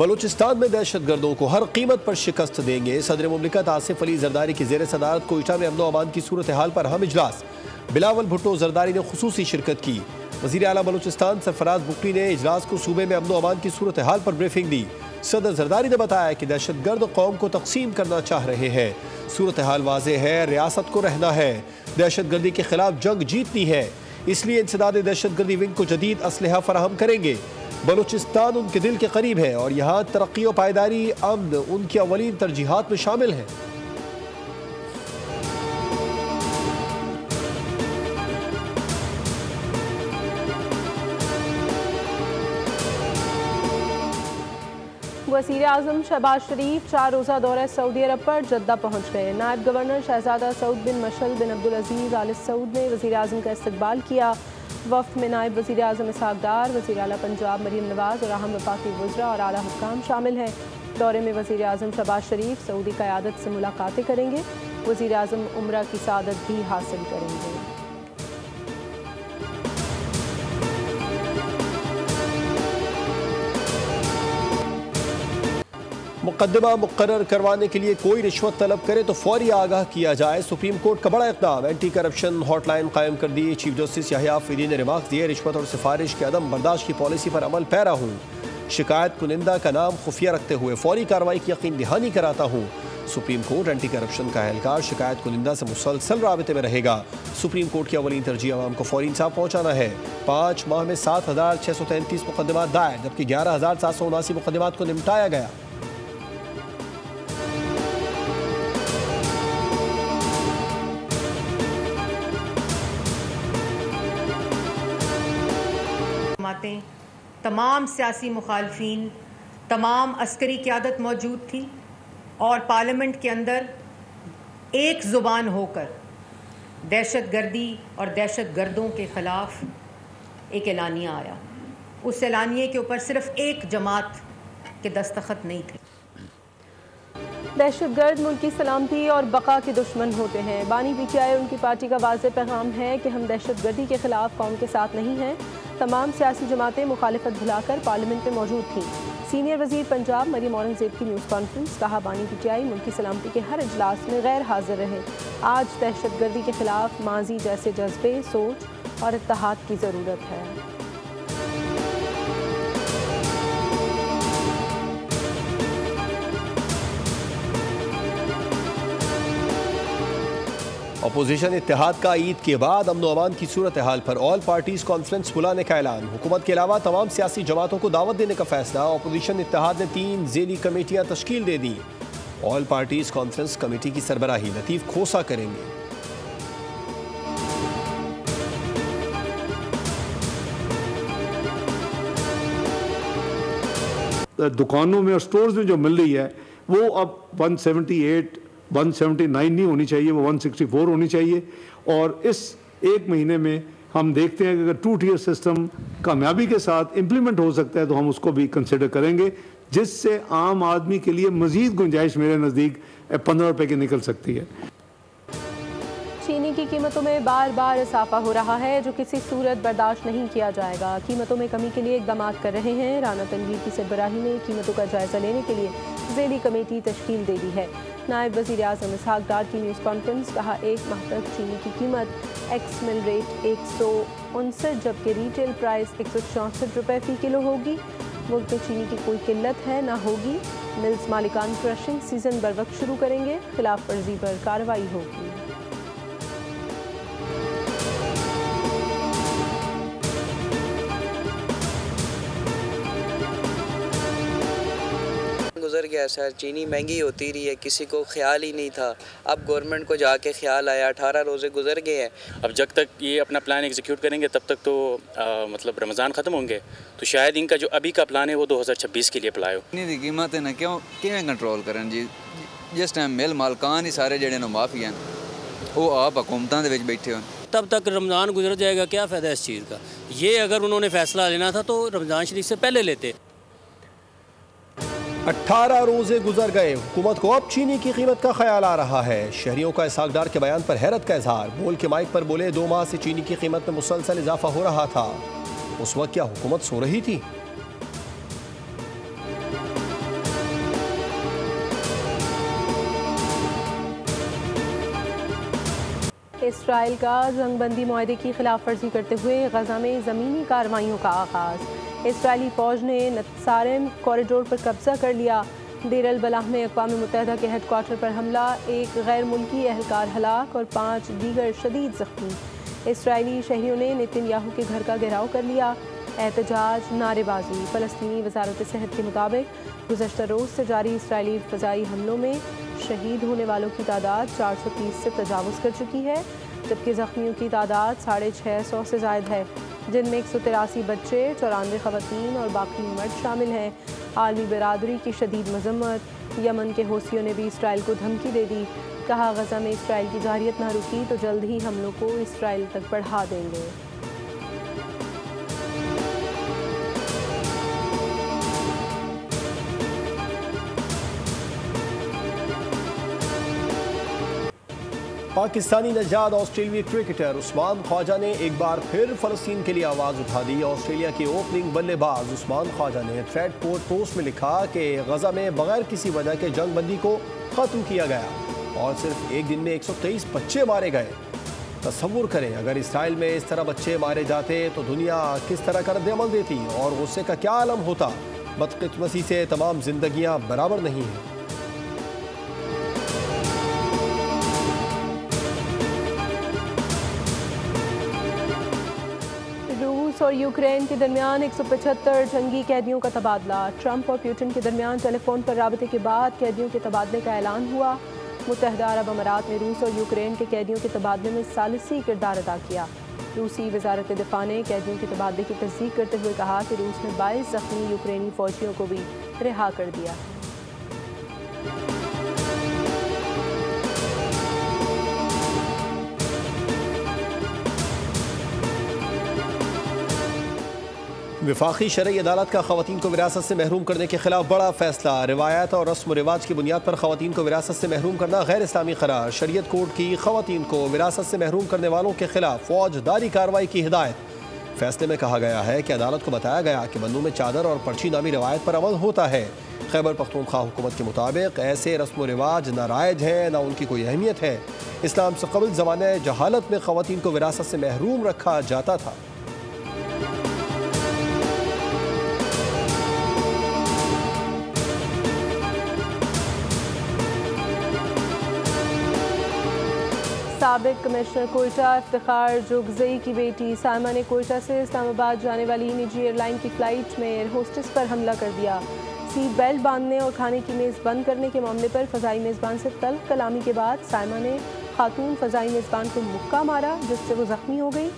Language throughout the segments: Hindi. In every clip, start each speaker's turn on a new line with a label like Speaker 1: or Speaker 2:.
Speaker 1: बलूचिस्तान में दहशत गर्दों को हर कीमत पर शिकस्त देंगे। सदर मुमलिकत आसिफ अली जरदारी की जेर सदारत कोयटा में अमन व अमान की सूरत हाल पर अहम इजलास। बिलावल भुट्टो जरदारी ने खुसूसी शिरकत की। वज़ीर आला बलूचिस्तान सरफराज बुकटी ने इजलास को सूबे में अमन व अमान की सूरत हाल पर ब्रीफिंग दी। सदर जरदारी ने बताया कि दहशत गर्द कौम को तकसीम करना चाह रहे हैं। सूरत हाल वाज़े है, रियासत को रहना है, दहशत गर्दी के खिलाफ जंग जीतनी है, इसलिए इंसदाद दहशत गर्दी विंग को जदीद असलहा फराहम करेंगे। बलूचिस्तान उनके दिल के करीब है और यहाँ तरक्की और पायदारी अमन उनकी अवलीन तरजीहात में शामिल है।
Speaker 2: वज़ीर आज़म शहबाज शरीफ 4 रोज़ा दौरे सऊदी अरब पर जद्दा पहुँच गए। नायब गवर्नर शहजादा सऊद बिन मशल बिन अब्दुल अजीज़ आल सऊद ने वज़ीर आज़म का इस्तकबाल किया। वफ़द में नायब वज़ीर आज़म इसहाक़ डार, वज़ीर आला पंजाब मरीम नवाज़ और अहम वफाकी वज़रा और आला हुक्काम शामिल हैं। दौरे में वज़ीर आज़म शहबाज शरीफ सऊदी क़यादत से मुलाकातें करेंगे। वज़ीर आज़म उम्रा की सादत भी हासिल करेंगे।
Speaker 1: मुकदमा मुकर्रर करवाने के लिए कोई रिश्वत तलब करे तो फौरी आगाह किया जाए। सुप्रीम कोर्ट का बड़ा इक़दाम, एंटी करप्शन हॉटलाइन कायम कर दी। चीफ जस्टिस याहिया आफरीदी ने रिमार्क दिए, रिश्वत और सिफारिश के अदम बर्दाश्त की पॉलिसी पर अमल पैरा हूँ। शिकायत कुनिंदा का नाम खुफिया रखते हुए फौरी कार्रवाई की यकीन दहानी कराता हूँ। सुप्रीम कोर्ट एंटी करप्शन का एहलकार शिकायत कुनिंदा से मुसलसल राबते में रहेगा। सुप्रीम कोर्ट की अवलीन तरजीह आवाम को फौरी इंसाफ पहुँचाना है। 5 माह में 7,633 मुकदमा दायर, जबकि 11,779 मुकदमात को निपटाया गया।
Speaker 3: तमाम सियासी मुखालफीन, तमाम अस्करी क़यादत मौजूद थी और पार्लियामेंट के अंदर एक ज़ुबान होकर दहशत गर्दी और दहशत गर्दों के ख़िलाफ़ एक एलानिया आया। उस एलानिए के ऊपर सिर्फ एक जमात के दस्तखत नहीं थे।
Speaker 2: दहशत गर्द मुल्क की सलामती और बका के दुश्मन होते हैं। बानी PTI उनकी पार्टी का वाज़ेह पैगाम है कि हम दहशत गर्दी के खिलाफ कौम के साथ नहीं हैं। तमाम सियासी जमातें मुखालिफत भुलाकर पार्लियामेंट में मौजूद थीं। सीनियर वज़ीर पंजाब मरीम औरंगज़ेब की न्यूज़ कॉन्फ्रेंस, कहा बानी PTI मुल्क की सलामती के हर इजलास में गैर हाजिर रहे। आज दहशत गर्दी के खिलाफ माजी जैसे जज्बे, सोच और इत्तेहाद की ज़रूरत है।
Speaker 1: अपोजिशन इत्तेहाद का ईद के बाद अमन व अमान की सूरत हाल पर ऑल पार्टीज कॉन्फ्रेंस बुलाने का ऐलान। हुकूमत के अलावा तमाम सियासी जमातों को दावत देने का फैसला। अपोजिशन इत्तेहाद ने 3 ज़ेली कमेटियां तश्कील दे दी। ऑल पार्टीज कॉन्फ्रेंस कमेटी की सरबराही लतीफ़ खोसा करेंगे।
Speaker 4: दुकानों में और स्टोर्स में जो मिल रही है वो अब 178 179 नहीं होनी चाहिए, वो 164 होनी चाहिए। और इस एक महीने में हम देखते हैं कि अगर 2 टियर सिस्टम कामयाबी के साथ इम्प्लीमेंट हो सकता है तो हम उसको भी कंसिडर करेंगे, जिससे आम आदमी के लिए मज़ीद गुंजाइश मेरे नज़दीक 15 रुपये की निकल सकती है।
Speaker 2: चीनी की कीमतों में बार बार इजाफा हो रहा है, जो किसी सूरत बर्दाश्त नहीं किया जाएगा। कीमतों में कमी के लिए इक़दाम कर रहे हैं। राना तनवीर की सरबराही में कीमतों का जायज़ा लेने के लिए ज़ेली कमेटी तश्कील दे दी है। नायब वज़ीर आज़म इसहाक़ डार की न्यूज़ कॉन्फ्रेंस, कहा 1 माह तक चीनी की कीमत एक्स मिल रेट 159 जबकि रिटेल प्राइस 164 रुपये फ़ी किलो होगी। मुल्क में चीनी की कोई किल्लत है ना होगी। मिल्स मालिकान क्रशिंग सीज़न बर वक्त शुरू करेंगे। खिलाफ वर्जी पर कार्रवाई होगी।
Speaker 5: गुजर गया सर, चीनी महंगी होती रही है, किसी को ख्याल ही नहीं था। अब गवर्नमेंट को जाके ख्याल आया, 18 रोज़े गुजर गए हैं।
Speaker 6: अब जब तक ये अपना प्लान एग्जीक्यूट करेंगे तब तक तो मतलब रमज़ान ख़त्म होंगे, तो शायद इनका जो अभी का प्लान है वो 2026 के लिए अप्लाई हो।
Speaker 7: चीनी की कीमत है ना क्यों कंट्रोल करन जी, जिस टाइम मिल मालकान ही सारे जड़े माफी हैं वो आप हुकूमतां दे विच बैठे हो।
Speaker 8: तब तक रमज़ान गुजर जाएगा, क्या फ़ायदा इस चीज़ का। ये अगर उन्होंने फ़ैसला लेना था तो रमज़ान शरीफ से पहले लेते।
Speaker 1: 18 रोजे गुजर गए, हुकूमत को अब चीनी की कीमत का ख्याल आ रहा है। शहरियों का इसहाक़ डार के बयान पर हैरत का इजहार। बोल के माइक पर बोले 2 माह से चीनी की कीमत में मुसलसल इजाफा हो रहा था। उस वक्त क्या हुकूमत सो रही थी?
Speaker 2: इसराइल का जंगबंदी मुआहदे की खिलाफ वर्जी करते हुए गजा में ज़मीनी कार्रवाइयों का आगाज़। इसराइली फ़ौज ने नत्सारिम कॉरिडोर पर कब्जा कर लिया। देर अल बलाह में अक़वाम मुत्तहिदा के हेडक्वार्टर पर हमला, एक गैर मुल्की एहलकार हलाक और 5 दीगर शदीद ज़ख्मी। इसराइली शहरियों ने नेतन्याहू के घर का घेराव कर लिया। एहतजाज, नारेबाजी। फ़लस्तीनी वज़ारत सेहत के मुताबिक गुज़श्ता रोज़ से जारी इसराइली फ़ज़ाई हमलों में शहीद होने वालों की तादाद 430 से तजावुज़ कर चुकी है, जबकि ज़ख्मियों की तादाद 650 से ज़ायद है, जिनमें 183 बच्चे, 94 ख़वातीन और बाकी मर्द शामिल हैं। आलमी बरादरी की शदीद मज़म्मत। यमन के हौसियों ने भी इसराइल को धमकी दे दी। कहा, गजा में इसराइल की जारियत ना रुकी तो जल्द ही हमलों को इसराइल तक बढ़ा देंगे।
Speaker 1: पाकिस्तानी नजाद ऑस्ट्रेलियाई क्रिकेटर उस्मान ख्वाजा ने एक बार फिर फ़लस्तीन के लिए आवाज़ उठा दी। ऑस्ट्रेलिया के ओपनिंग बल्लेबाज उस्मान ख्वाजा ने ट्रेडपोर्ट पोस्ट में लिखा कि गजा में बगैर किसी वजह के जंगबंदी को ख़त्म किया गया और सिर्फ एक दिन में 123 बच्चे मारे गए। तसव्वुर करें, अगर इसराइल में इस तरह बच्चे मारे जाते तो दुनिया किस तरह का रद्द अमल देती और गुस्से का क्या आलम होता। बदकिस्मती से तमाम जिंदगियाँ बराबर नहीं हैं।
Speaker 2: रूस और यूक्रेन के दरमियान 175 जंगी कैदियों का तबादला। ट्रंप और पुतिन के दरमियान टेलीफोन पर राबते के बाद कैदियों के तबादले का ऐलान हुआ। मुत्तहिदा अरब अमारात ने रूस और यूक्रेन के कैदियों के तबादले में सालिसी किरदार अदा किया। रूसी वजारत दिफा ने कैदियों के तबादले की तस्दीक करते हुए कहा कि रूस ने 22 ज़ख्मी यूक्रेनी फ़ौजियों को भी रिहा कर दिया है।
Speaker 1: वफाकी शरई अदालत का ख़वातीन को विरासत से महरूम करने के खिलाफ बड़ा फैसला। रिवायत और रस्म व रिवाज की बुनियाद पर ख़वातीन को विरासत से महरूम करना गैर इस्लामी करार। शरीयत कोर्ट की ख़वातीन को विरासत से महरूम करने वालों के खिलाफ फौजदारी कार्रवाई की हिदायत। फैसले में कहा गया है कि अदालत को बताया गया कि बन्नू में चादर और पर्ची नामी रिवायत पर अमल होता है। खैबर पख्तूनख्वा हुकूमत के मुताबिक ऐसे रस्म व रिवाज नारायज हैं, ना उनकी कोई अहमियत है। इस्लाम से कबल ज़माने जहालत में ख़वातीन को विरासत से महरूम रखा जाता था।
Speaker 2: साबिक कमिश्नर कोयटा इफ्तिखार जोगज़ई की बेटी साइमा ने कोयटा से इस्लामाबाद जाने वाली निजी एयरलाइन की फ़्लाइट में एयर होस्टेस पर हमला कर दिया। सीट बेल्ट बांधने और खाने की मेज़ बंद करने के मामले पर फ़ज़ाई मेज़बान से तल्ख़ कलामी के बाद साइमा ने खातून फ़ज़ाई मेज़बान को मुक्का मारा, जिससे वो ज़ख्मी हो गई।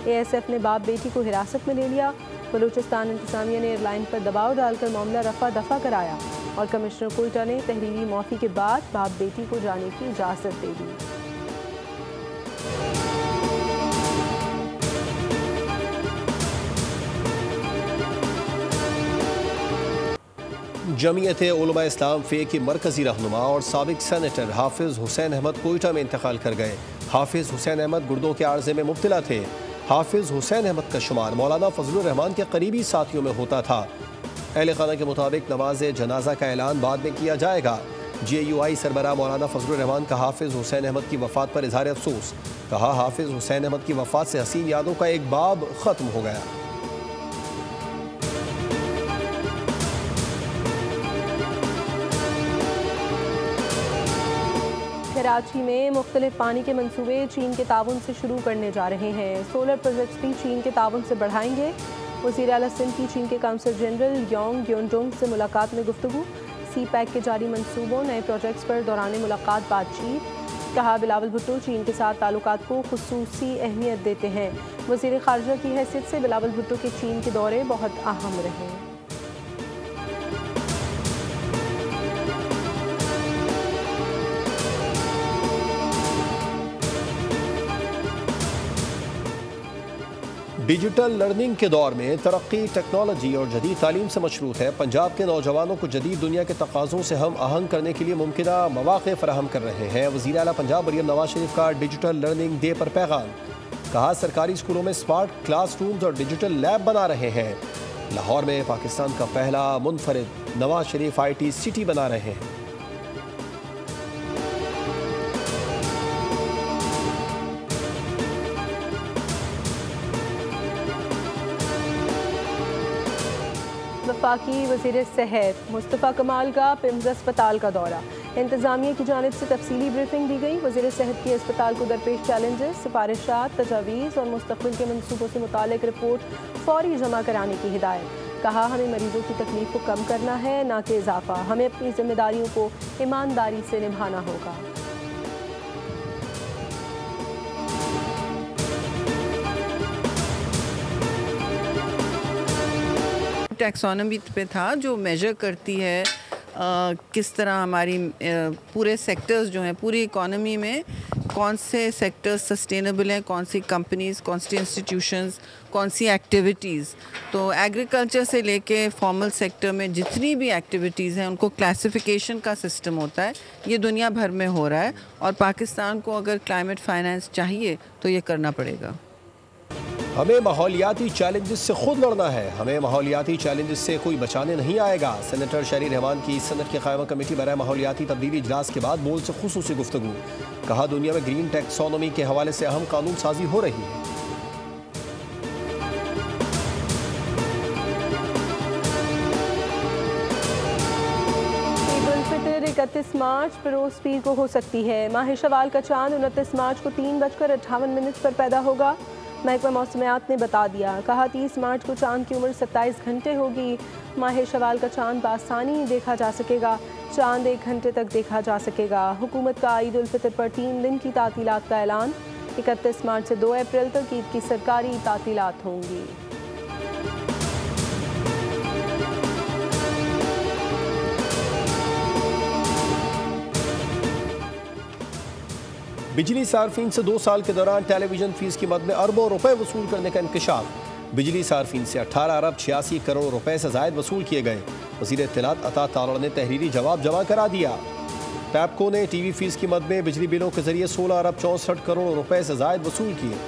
Speaker 2: ASF ने बाप बेटी को हिरासत में ले लिया। बलूचिस्तान इंतज़ामिया ने एयरलाइन पर दबाव डालकर मामला रफा दफा कराया और कमिश्नर कोयटा ने तहरीरी माफ़ी के बाद बाप बेटी को जाने की इजाज़त दे दी।
Speaker 1: जमीयत उलमा इस्लाम फ़े की मरकज़ी रहनुमा और साबिक सेनेटर हाफिज़ हुसैन अहमद कोयटा में इंतकाल कर गए। हाफिज़ हुसैन अहमद गुर्दों के आर्जे में मुब्तला थे। हाफिज़ हुसैन अहमद का शुमार मौलाना फजलुर रहमान के करीबी साथियों में होता था। अहले खाना के मुताबिक नमाज जनाजा का ऐलान बाद में किया जाएगा। JUI सरबराह मौलाना फजलुर रहमान का हाफिज़ हुसैन अहमद की वफ़ात पर इज़हार अफसोस। कहा, हाफिज़ हुसैन अहमद की वफ़ात से हसीन यादों का एक बाब ख़त्म हो गया।
Speaker 2: कराची में मुख्तलिफ पानी के मंसूबे चीन के ताउन से शुरू करने जा रहे हैं। सोलर प्रोजेक्ट्स भी चीन के ताउन से बढ़ाएंगे। वज़ीर आला सिंध की चीन के काउंसिल जनरल योंग योनडोंग से मुलाकात में गुफ्तगू। CPEC के जारी मंसूबों नए प्रोजेक्ट्स पर दौरान मुलाकात बातचीत। कहा, बिलावल भुट्टो चीन के साथ ताल्लुकात को खुसूसी अहमियत देते हैं। वज़ीर ख़ारजा की हैसियत से बिलावल भुट्टो के चीन के दौरे बहुत अहम रहे।
Speaker 1: डिजिटल लर्निंग के दौर में तरक्की, टेक्नोलॉजी और जदीद तालीम से मशरूत है। पंजाब के नौजवानों को जदीद दुनिया के तकाज़ों से हम आहंग करने के लिए मुमकिना मौक़े फराहम कर रहे हैं। वज़ीर आला पंजाब मरियम नवाज शरीफ का डिजिटल लर्निंग डे पर पैगाम। कहा, सरकारी स्कूलों में स्मार्ट क्लासरूम्स और डिजिटल लैब बना रहे हैं। लाहौर में पाकिस्तान का पहला मुनफरिद नवाज शरीफ IT सिटी बना रहे हैं।
Speaker 2: वफाकी वज़ीर सेहत मुस्तफ़ा कमाल का पिम्स अस्पताल का दौरा। इंतज़ामिया की जानिब से तफसीली ब्रीफिंग दी गई। वज़ीर सेहत की अस्पताल को दरपेश चैलेंजेस, सिफारिशात, तजावीज़ और मुस्तक़बिल के मनसूबों से मुतालिक रिपोर्ट फ़ौरी जमा कराने की हिदायत। कहा, हमें मरीजों की तकलीफ को कम करना है, ना कि इजाफा। हमें अपनी जिम्मेदारियों को ईमानदारी से निभाना होगा।
Speaker 9: टैक्सोनॉमी पे था जो मेजर करती है किस तरह हमारी पूरे सेक्टर्स जो हैं, पूरी इकॉनमी में कौन से सेक्टर्स सस्टेनेबल हैं, कौन सी कंपनीज, कौन सी इंस्टीट्यूशंस, कौन सी एक्टिविटीज़। तो एग्रीकल्चर से लेके फॉर्मल सेक्टर में जितनी भी एक्टिविटीज़ हैं उनको क्लासिफिकेशन का सिस्टम होता है। ये दुनिया भर में हो रहा है और पाकिस्तान को अगर क्लाइमेट फाइनेंस चाहिए तो ये करना पड़ेगा।
Speaker 1: हमें माहौलियाती चैलेंजेस से खुद लड़ना है, हमें माहौलियाती चैलेंजेस से कोई बचाने नहीं आएगा। सेनेटर शहरी रहमान की सनत की क़ायमा कमेटी बराए माहौलियाती तब्दीली इजलास के बाद बोल से खुसूसी गुफ्तगू। कहा, दुनिया में ग्रीन टैक्सोनॉमी के हवाले से अहम कानून साजी हो रही है।
Speaker 2: ईद उल फितर 31 मार्च बरोज़ पीर को हो सकती है। माह शवाल का चांद 29 मार्च को 3:58 पर पैदा होगा। महकमा मौसमियात ने बता दिया। कहा, 30 मार्च को चांद की उम्र 27 घंटे होगी। माह शवाल का चांद बासानी देखा जा सकेगा। चांद 1 घंटे तक देखा जा सकेगा। हुकूमत का ईद उल फितर पर 3 दिन की तातीलात का ऐलान। 31 मार्च से 2 अप्रैल तक ईद की सरकारी तातीलात होंगी।
Speaker 1: बिजली सार्फिन से 2 साल के दौरान टेलीविजन फीस की मद में अरबों रुपए वसूल करने का इंकशाफ। बिजली सार्फिन से 18 अरब 86 करोड़ रुपए से जायद वसूल किए गए। वज़ीर इत्तलात अता तारड़ ने तहरीरी जवाब जमा करा दिया। टैपको ने टीवी फीस की मद में बिजली बिलों के जरिए 16 अरब 64 करोड़ रुपए से जायद वसूल किए।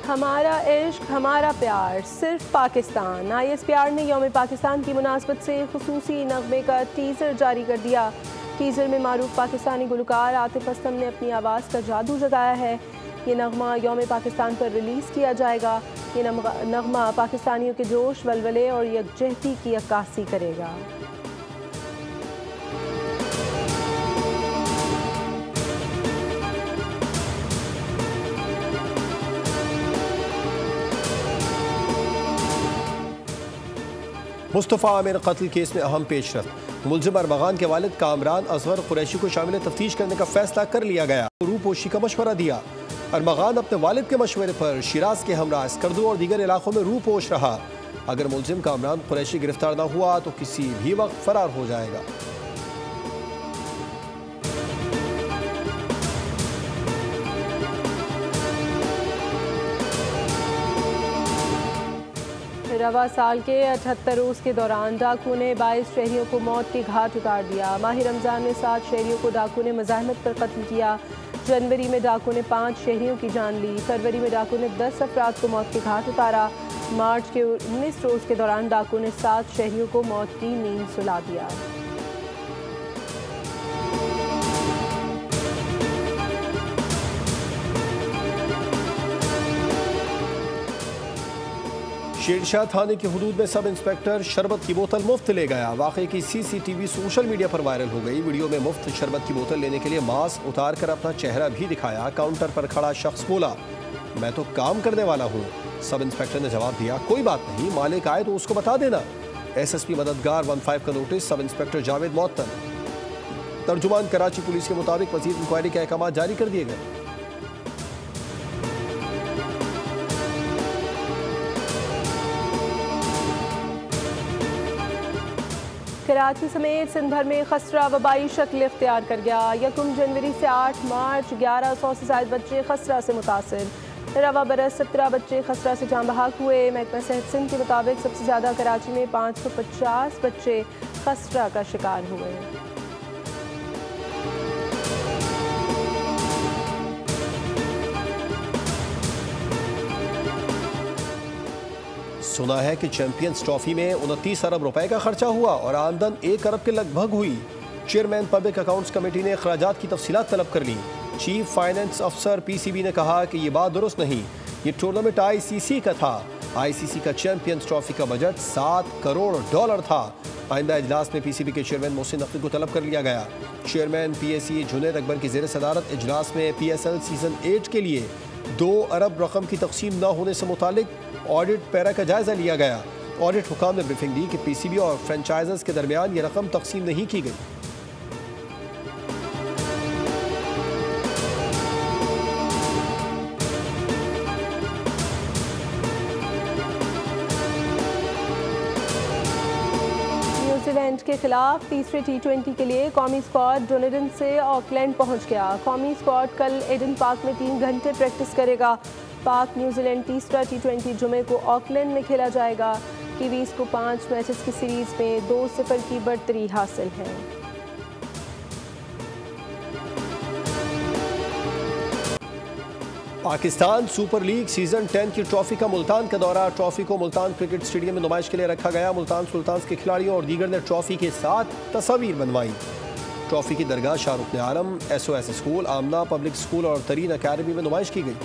Speaker 2: हमारा इश्क हमारा प्यार सिर्फ पाकिस्तान। ISPR ने यौम पाकिस्तान की मुनासबत से खुसूसी नगमे का टीज़र जारी कर दिया। टीज़र में मारूफ पाकिस्तानी गुलकार आतिफ असलम ने अपनी आवाज़ का जादू जगाया है। ये नगमा यौम पाकिस्तान पर रिलीज़ किया जाएगा। ये नगमा पाकिस्तानियों के जोश, वलवले और यकजहती की अक्कासी करेगा।
Speaker 1: मुस्तफ़ा आमिर कत्ल केस में अहम पेशरफ। मुलजिम अरमगान के वालिद कामरान असगर कुरैशी को शामिल तफ्तीश करने का फैसला कर लिया गया। रूपोशी का मशवरा दिया। अरमगान अपने वालिद के मशवरे पर शिराज के हमरा स्कर्दू और दीगर इलाकों में रूपोश रहा। अगर मुलजिम कामरान कुरैशी गिरफ्तार न हुआ तो किसी भी वक्त फरार हो जाएगा।
Speaker 2: रवा साल के 78 रोज़ के दौरान डाकू ने 22 शहरियों को मौत के घाट उतार दिया। माह रमज़ान में 7 शहरियों को डाकू ने मज़ाहमत पर कत्ल किया। जनवरी में डाकू ने 5 शहरियों की जान ली। फरवरी में डाकू ने 10 अफराद को मौत के घाट उतारा। मार्च के 19 रोज़ के दौरान डाकू ने 7 शहरियों को मौत की नींद सुला दिया।
Speaker 1: शेरशाह थाने की हुदूद में सब इंस्पेक्टर शरबत की बोतल मुफ्त ले गया। वाक़े की CCTV सोशल मीडिया पर वायरल हो गई। वीडियो में मुफ्त शरबत की बोतल लेने के लिए मास्क उतार कर अपना चेहरा भी दिखाया। काउंटर पर खड़ा शख्स बोला, मैं तो काम करने वाला हूँ। सब इंस्पेक्टर ने जवाब दिया, कोई बात नहीं, मालिक आए तो उसको बता देना। SSP मददगार 15 का नोटिस सब इंस्पेक्टर जावेद मुअत्तल। तर्जुमान कराची पुलिस के मुताबिक मज़ीद इंक्वायरी के अहकाम जारी कर दिए गए।
Speaker 2: कराची समेत सिंध भर में खसरा वबाई शक्ल इख्तियार कर गया। 1 जनवरी से 8 मार्च 1100 से ज़ायद बच्चे खसरा से मुतासिर। रवा बरस 17 बच्चे खसरा से जाँ बहक हुए। महकमा सेहत सिंध के मुताबिक सबसे ज़्यादा कराची में 550 बच्चे खसरा का शिकार हुए।
Speaker 1: सुना है कि चैंपियंस ट्रॉफी में 29 अरब रुपए का खर्चा हुआ और आमदन 1 अरब के लगभग हुई। चेयरमैन पब्लिक अकाउंट्स कमेटी ने अखराजात की तफसीलात तलब कर ली। चीफ फाइनेंस अफसर PCB ने कहा कि ये बात दुरुस्त नहीं, ये टूर्नामेंट ICC का था। ICC का चैंपियंस ट्रॉफी का बजट $7 करोड़ था। आइंदा इजलास में PCB के चेयरमैन मोहसिन नकवी को तलब कर लिया गया। चेयरमैन PSE जुनैद अकबर की ज़ेर सदारत इजलास में PSL सीज़न 8 के लिए 2 अरब रकम की तकसीम न होने से मुतालिक ऑडिट पैरा का जायजा लिया गया। ऑडिट हुकाम ने ब्रीफिंग दी कि PCB और फ्रेंचाइजर्स के दरमियान ये रकम तकसीम नहीं की गई।
Speaker 2: न्यूजीलैंड के खिलाफ तीसरे T20 के लिए कौमी स्क्वाड डुनेडन से ऑकलैंड पहुंच गया। कौमी स्क्वाड कल एडन पार्क में 3 घंटे प्रैक्टिस करेगा। पाक न्यूजीलैंड तीसरा T20 जुमे को ऑकलैंड में खेला जाएगा। कीवीज को 5 मैचेस की सीरीज में 2-0 की बढ़तरी हासिल है।
Speaker 1: पाकिस्तान सुपर लीग सीजन 10 की ट्रॉफी का मुल्तान का दौरा। ट्रॉफी को मुल्तान क्रिकेट स्टेडियम में नुमाइश के लिए रखा गया। मुल्तान सुल्तान्स के खिलाड़ियों और दीगर ने ट्रॉफी के साथ तस्वीर बनवाई। ट्रॉफी की दरगाह शाहरुख आलम SOS स्कूल, आमना पब्लिक स्कूल और तरीन अकेडमी में नुमाइश की गई।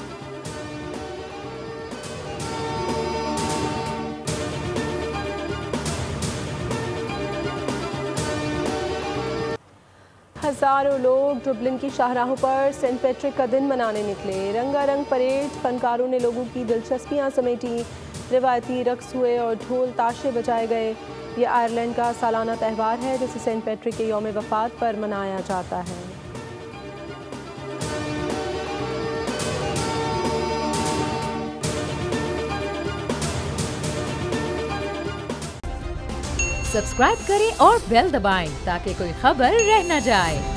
Speaker 2: हजारों लोग डुबलिन की शाहराहों पर सेंट पैट्रिक का दिन मनाने निकले। रंगारंग परेड, फनकारों ने लोगों की दिलचस्पियां समेटी, रिवायती रक्स हुए और ढोल ताशे बजाए गए। ये आयरलैंड का सालाना त्यौहार है जिसे सेंट पैट्रिक के यौम वफात पर मनाया जाता है।
Speaker 10: सब्सक्राइब करें और बेल दबाएं ताकि कोई खबर रह न जाए।